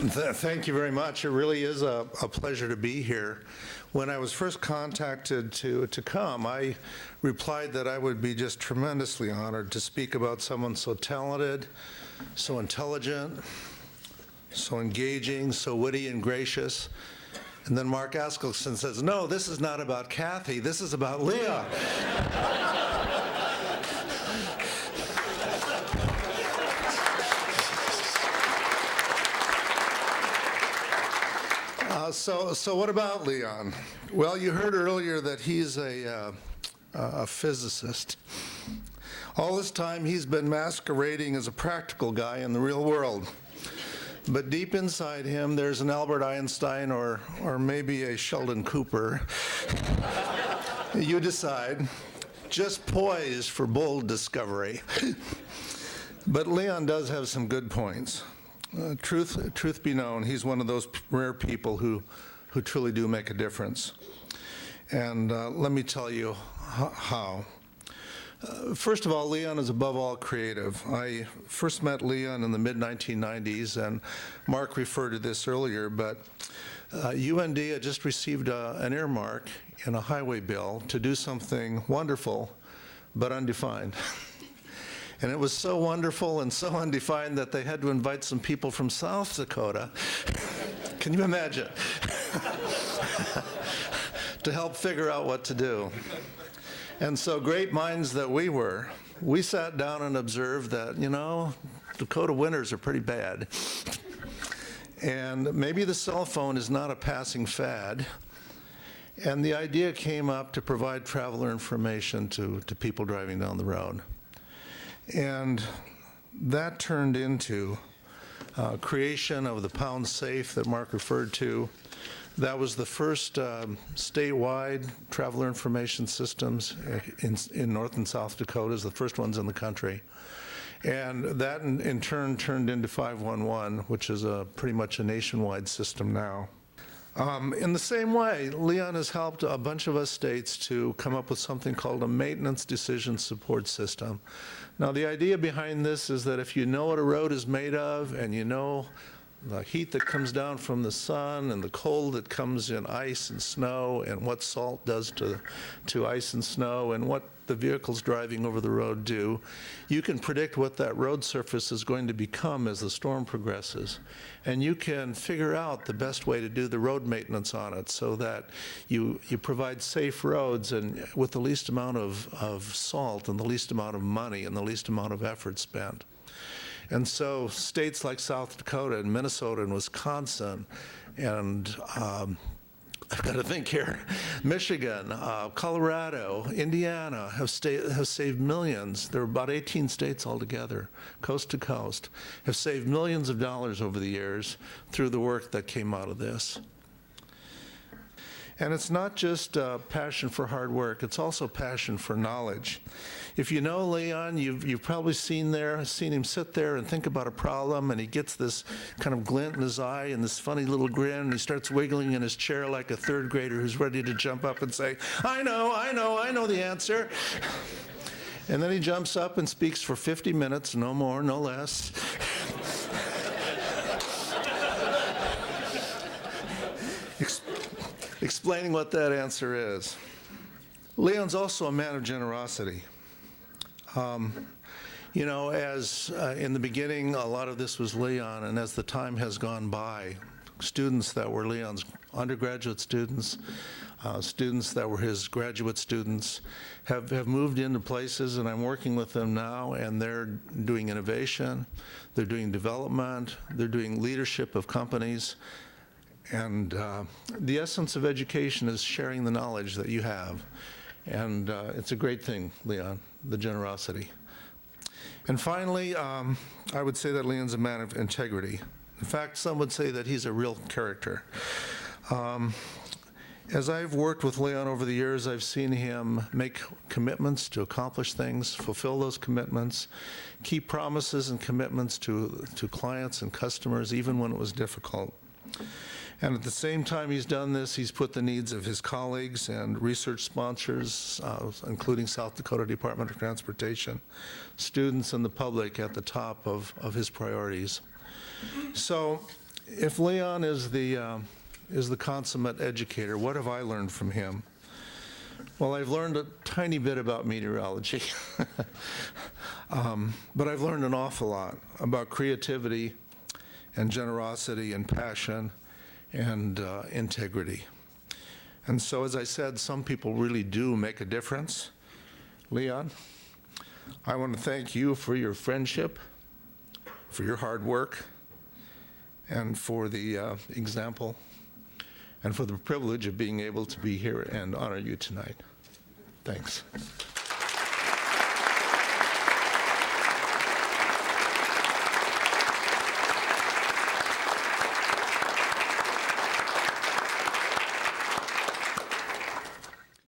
Thank you very much. It really is a pleasure to be here. When I was first contacted to come, I replied that I would be just tremendously honored to speak about someone so talented, so intelligent, so engaging, so witty and gracious. And then Mark Askelson says, no, this is not about Kathy, this is about Leon. So what about Leon? Well, you heard earlier that he's a physicist. All this time he's been masquerading as a practical guy in the real world. But deep inside him, there's an Albert Einstein or maybe a Sheldon Cooper. You decide. Just poised for bold discovery. But Leon does have some good points. Truth be known, he's one of those rare people who truly do make a difference. And let me tell you how. First of all, Leon is above all creative. I first met Leon in the mid-1990s, and Mark referred to this earlier, but UND had just received an earmark in a highway bill to do something wonderful but undefined. And it was so wonderful and so undefined that they had to invite some people from South Dakota, can you imagine, to help figure out what to do. And so great minds that we sat down and observed that, you know, Dakota winters are pretty bad. And maybe the cell phone is not a passing fad. And the idea came up to provide traveler information to people driving down the road. And that turned into creation of the Pound Safe that Mark referred to. That was the first statewide traveler information systems in North and South Dakota, the first ones in the country. And that in turn turned into 511, which is pretty much a nationwide system now. In the same way, Leon has helped a bunch of us states to come up with something called a maintenance decision support system. Now, the idea behind this is that if you know what a road is made of, and you know the heat that comes down from the sun and the cold that comes in ice and snow, and what salt does to ice and snow, and what the vehicles driving over the road do, you can predict what that road surface is going to become as the storm progresses. And you can figure out the best way to do the road maintenance on it so that you provide safe roads and with the least amount of salt and the least amount of money and the least amount of effort spent. And so states like South Dakota and Minnesota and Wisconsin and I've got to think here, Michigan, Colorado, Indiana have saved millions. There are about 18 states altogether, coast to coast, have saved millions of dollars over the years through the work that came out of this. And it's not just passion for hard work, it's also passion for knowledge. If you know Leon, you've probably seen him sit there and think about a problem, and he gets this kind of glint in his eye and this funny little grin, and he starts wiggling in his chair like a third grader who's ready to jump up and say, I know the answer. And then he jumps up and speaks for 50 minutes, no more, no less. Explaining what that answer is. Leon's also a man of generosity. You know, as in the beginning, a lot of this was Leon, and as the time has gone by, students that were Leon's undergraduate students, students that were his graduate students, have moved into places, and I'm working with them now, and they're doing innovation, they're doing development, they're doing leadership of companies. And the essence of education is sharing the knowledge that you have. And it's a great thing, Leon, the generosity. And finally, I would say that Leon's a man of integrity. In fact, some would say that he's a real character. As I've worked with Leon over the years, I've seen him make commitments to accomplish things, fulfill those commitments, keep promises and commitments to clients and customers, even when it was difficult. And at the same time he's done this, he's put the needs of his colleagues and research sponsors, including South Dakota Department of Transportation, students and the public at the top of his priorities. So if Leon is the consummate educator, what have I learned from him? Well, I've learned a tiny bit about meteorology, but I've learned an awful lot about creativity and generosity and passion and integrity. And so, as I said, some people really do make a difference. Leon, I want to thank you for your friendship, for your hard work, and for the example, and for the privilege of being able to be here and honor you tonight. Thanks.